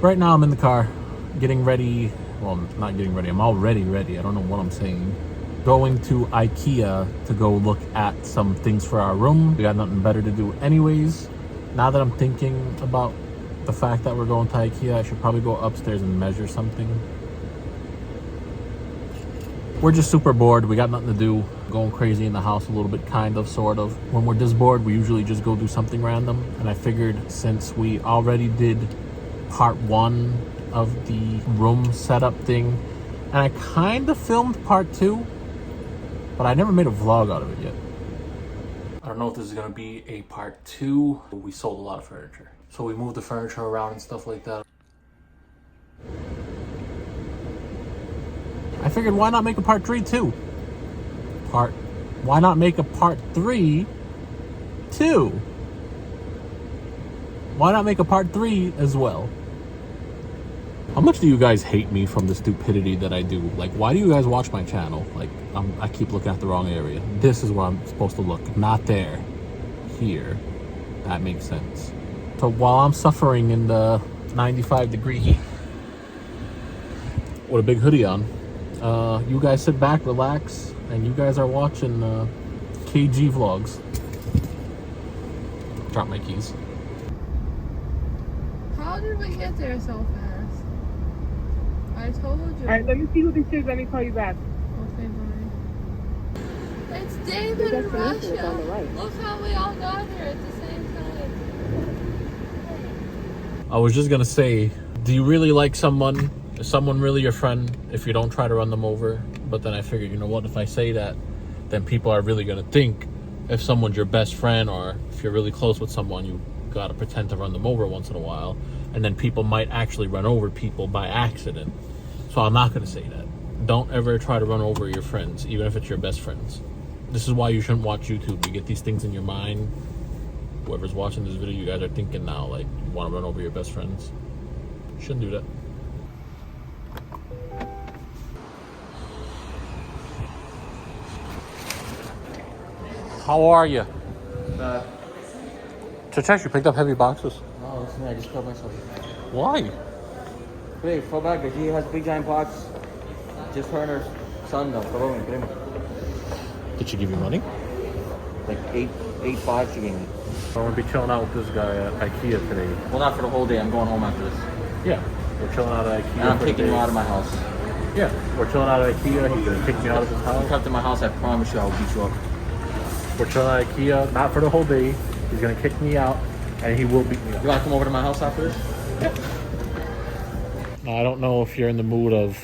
Right now I'm in the car, getting ready. Well, not getting ready. I'm already ready. I don't know what I'm saying. Going to Ikea to go look at some things for our room. We got nothing better to do anyways. Now that I'm thinking about the fact that we're going to Ikea, I should probably go upstairs and measure something. We're just super bored. We got nothing to do. Going crazy in the house a little bit, kind of, sort of. When we're this bored, we usually just go do something random. And I figured since we already did part 1 of the room setup thing, and I kind of filmed part 2, but I never made a vlog out of it yet. I don't know if this is gonna be a part 2. We sold a lot of furniture, so we moved the furniture around and stuff like that. I figured, why not make a part 3 too? Why not make a part 3 too? Why not make a part 3 as well? How much do you guys hate me from the stupidity that I do? Like, why do you guys watch my channel? Like, I keep looking at the wrong area. This is where I'm supposed to look, not there. Here. That makes sense. So while I'm suffering in the 95-degree heat with a big hoodie on, you guys sit back, relax, and you guys are watching KG vlogs. Drop my keys. How did we get there so fast? I told you. Alright, let me see who this is. Let me call you back. Okay, bye. It's David in Russia. On the right. Look how we all got here at the same time. I was just gonna say, do you really like someone? Is someone really your friend if you don't try to run them over? But then I figured, you know what, if I say that, then people are really gonna think if someone's your best friend, or if you're really close with someone, you gotta pretend to run them over once in a while, and then people might actually run over people by accident. So I'm not gonna say that. Don't ever try to run over your friends, even if it's your best friends. This is why you shouldn't watch YouTube. You get these things in your mind. Whoever's watching this video, you guys are thinking now, like, you want to run over your best friends. You shouldn't do that. How are you? Chachesh, you picked up heavy boxes. No, listen, I just killed myself. Why? Wait, fall back. She has big giant pots. Just her and her son, though. Follow me, get him. Did she give you money? Like 8.5 she gave me. I'm gonna be chilling out with this guy at Ikea today. Well, not for the whole day. I'm going home after this. Yeah, we're chilling out at Ikea. And I'm for kicking the you day. out of my house. Yeah, we're chilling out at Ikea. He's gonna kick me out of his You house. come to my house, I promise you I will beat you up. We're chilling at Ikea, not for the whole day. He's gonna kick me out, and he will beat me up. You want to come over to my house after this? Now, I don't know if you're in the mood of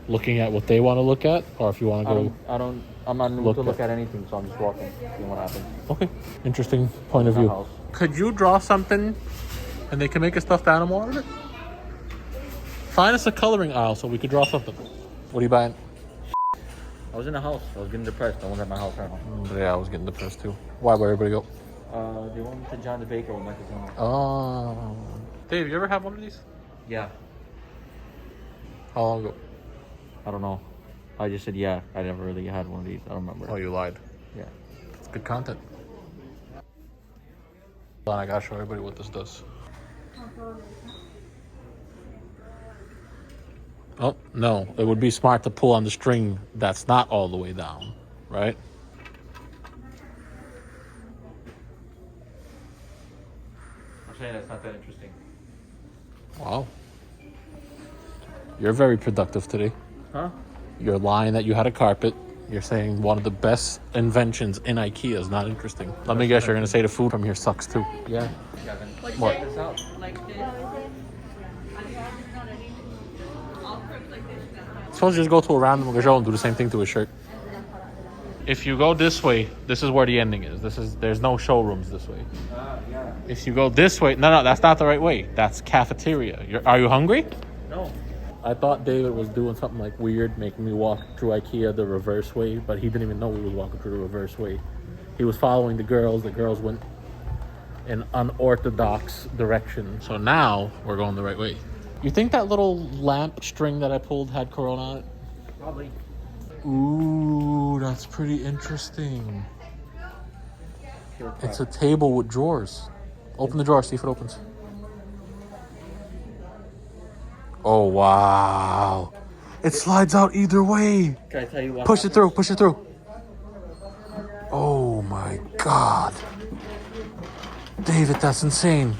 looking at what they want to look at, or if you want to go. I'm not in the mood to look at anything, so I'm just walking, seeing what happens. Okay, interesting point of My view. house. Could you draw something, and they can make a stuffed animal out of it? Find us a coloring aisle so we could draw something. What are you buying? I was in the house. I was getting depressed. No one's at my house right now. Yeah, I was getting depressed too. Why? Where everybody go? They went to John the Baker with Michael Thomas. Oh. Dave, you ever have one of these? Yeah. How long ago? I don't know. I just said yeah. I never really had one of these. I don't remember. Oh, you lied. Yeah. It's good content. Hold on, I gotta show everybody what this does. Oh, no. It would be smart to pull on the string that's not all the way down, right? I'm saying that's not that interesting. Wow. You're very productive today. Huh? You're lying that you had a carpet. You're saying one of the best inventions in Ikea is not interesting. Let me guess, you're going to say the food from here sucks too. Yeah. Kevin. What? Check this out. Suppose you just go to a random show and do the same thing to a shirt. If you go this way, this is where the ending is. There's no showrooms this way. Yeah. If you go this way, no, that's not the right way. That's cafeteria. Are you hungry? No. I thought David was doing something like weird, making me walk through Ikea the reverse way, but he didn't even know we was walking through the reverse way. He was following the girls. The girls went in unorthodox direction. So now we're going the right way. You think that little lamp string that I pulled had Corona on it? Probably. Ooh, that's pretty interesting. It's a table with drawers. Open the drawer, see if it opens. Oh, wow. It slides out either way. Can I tell you what? Push it through. Push it through. Oh, my God. David, that's insane.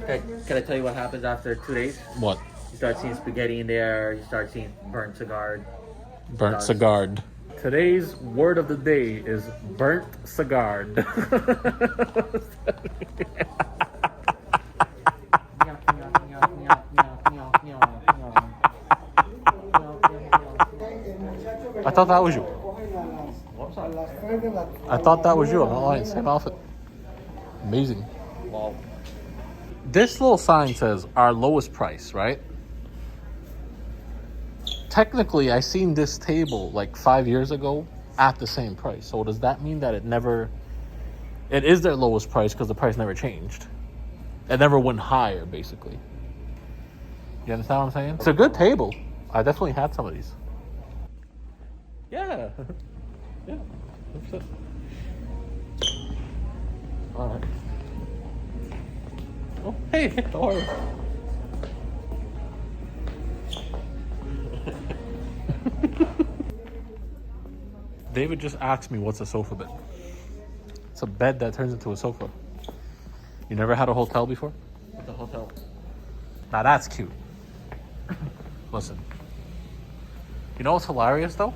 Can I tell you what happens after 2 days? What? You start seeing spaghetti in there. You start seeing burnt cigar. Burnt cigar. Today's word of the day is burnt cigar. I thought that was you. I thought that was you. I'm not lying. Same outfit. Amazing. Wow. This little sign says our lowest price, right? Technically, I seen this table like 5 years ago at the same price. So does that mean that it is their lowest price because the price never changed? It never went higher, basically. You understand what I'm saying? It's a good table. I definitely had some of these. Yeah. Yeah. That's it. All right. Oh, hey, how are you? David just asked me what's a sofa bed. It's a bed that turns into a sofa. You never had a hotel before? What's a hotel? Now that's cute. Listen. You know what's hilarious though?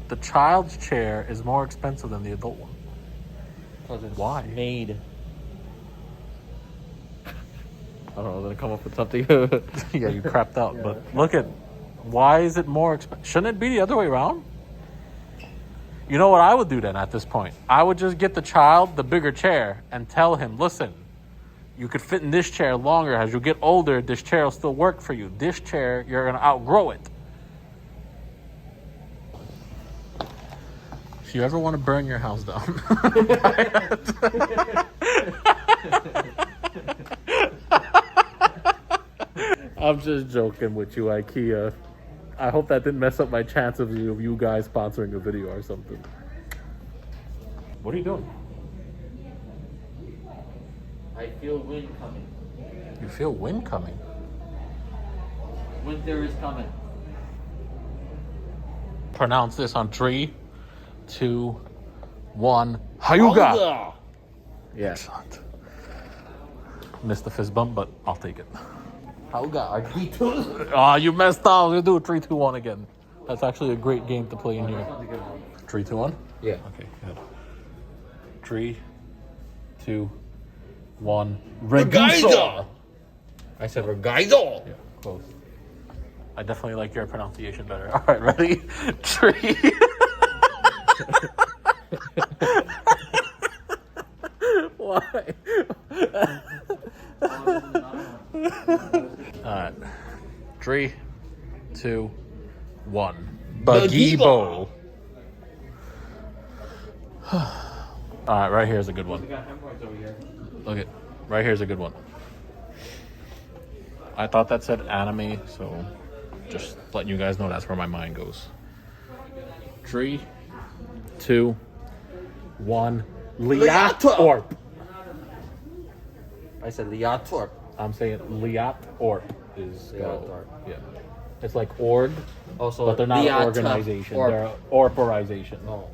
The child's chair is more expensive than the adult one. Because it's Why? made. I don't know. I'm gonna come up with something. Yeah, you crapped out. But look at, why is it more expensive? Shouldn't it be the other way around? You know what I would do then at this point? I would just get the child the bigger chair and tell him, listen, you could fit in this chair longer. As you get older, this chair will still work for you. This chair, you're going to outgrow it. If you ever want to burn your house down. I'm just joking with you, Ikea. I hope that didn't mess up my chance of you guys sponsoring a video or something. What are you doing? I feel wind coming. You feel wind coming? Winter is coming. Pronounce this on 3, 2, 1. Hayuga! Yeah. Excellent. Missed the fist bump, but I'll take it. Hauga. R2. Oh, you messed up. I was going to do a 3, 2, 1 again. That's actually a great game to play in here. 3, 2, 1? Yeah. Okay, good. 3, 2, 1. Reguizo! I said Regaizo. Yeah, close. I definitely like your pronunciation better. All right, ready? 3. Why? All right. 3, 2, 1. Bagibo. All right, right here's a good one. We got hemorrhoids over here. Look at, right here's a good one. I thought that said anime, so just letting you guys know that's where my mind goes. 3, 2, 1. Liatorp. I said Liatorp. I'm saying Liatorp is Liatorp. Yeah. It's like org, Also, but they're not an Liatorp. organization. Orp. They're an orporization. Oh.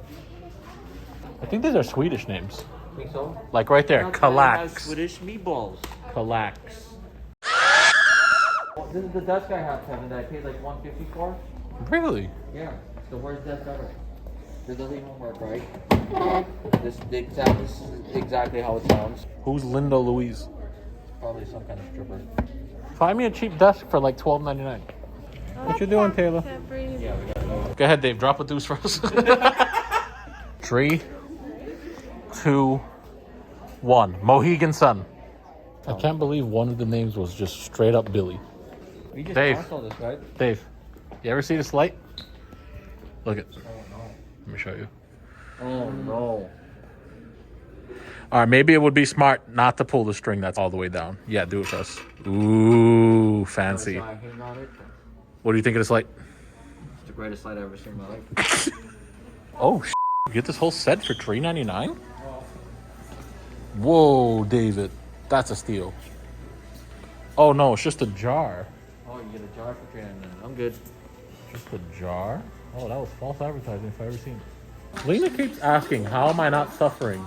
I think these are Swedish names. Think so? Like right there, Not bad, nice Kalax. Swedish meatballs. Kalax. This is the desk I have, Kevin, that I paid like $150 for. Really? Yeah, it's the worst desk ever. This doesn't even work, right? This is exactly how it sounds. Who's Linda Louise? Probably some kind of stripper. Find me a cheap desk for like $12.99. What you doing, Taylor? Can't breathe. Yeah, we gotta go. Go ahead, Dave. Drop a deuce for us. 3, 2, 1. Mohegan Sun. I can't believe one of the names was just straight up Billy. We just Dave. passed all this, right? Dave, you ever see this light? Look at. Oh no. Let me show you. Oh no. All right, maybe it would be smart not to pull the string that's all the way down. Yeah, do it for us. Ooh, fancy. I hang on it. What do you think of this light? It's the greatest light I've ever seen in my life. Oh, you get this whole set for $3.99? Whoa, David. That's a steal. Oh, no, it's just a jar. Oh what? You get a jar for $3.99. I'm good. Just a jar? Oh, that was false advertising if I ever seen it. Lena keeps asking, how am I not suffering?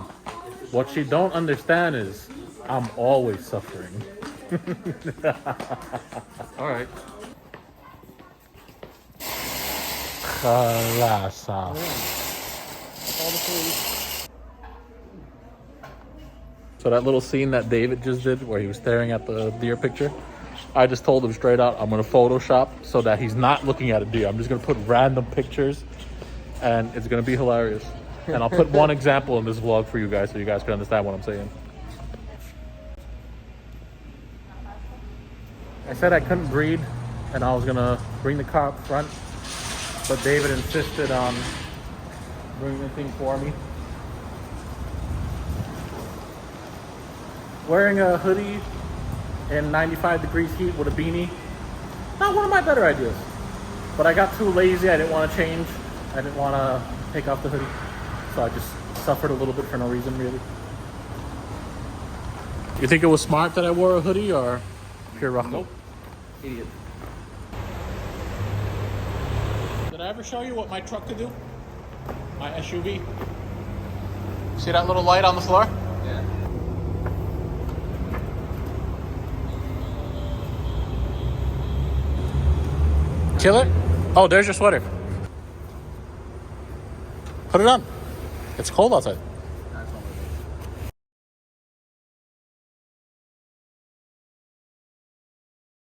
What she don't understand is, I'm always suffering. Alright. Kalasa. So that little scene that David just did where he was staring at the deer picture, I just told him straight out, I'm going to Photoshop so that he's not looking at a deer. I'm just going to put random pictures and it's going to be hilarious. And I'll put one example in this vlog for you guys so you guys can understand what I'm saying. I said I couldn't breed and I was going to bring the car up front, but David insisted on bringing the thing for me. Wearing a hoodie in 95 degrees heat with a beanie, not one of my better ideas. But I got too lazy, I didn't want to change. I didn't want to take off the hoodie. So I just suffered a little bit for no reason, really. You think it was smart that I wore a hoodie or pure rough? Nope. Idiot. Did I ever show you what my truck could do? My SUV? See that little light on the floor? Yeah. Kill it? Oh, there's your sweater. Put it on. It's cold outside.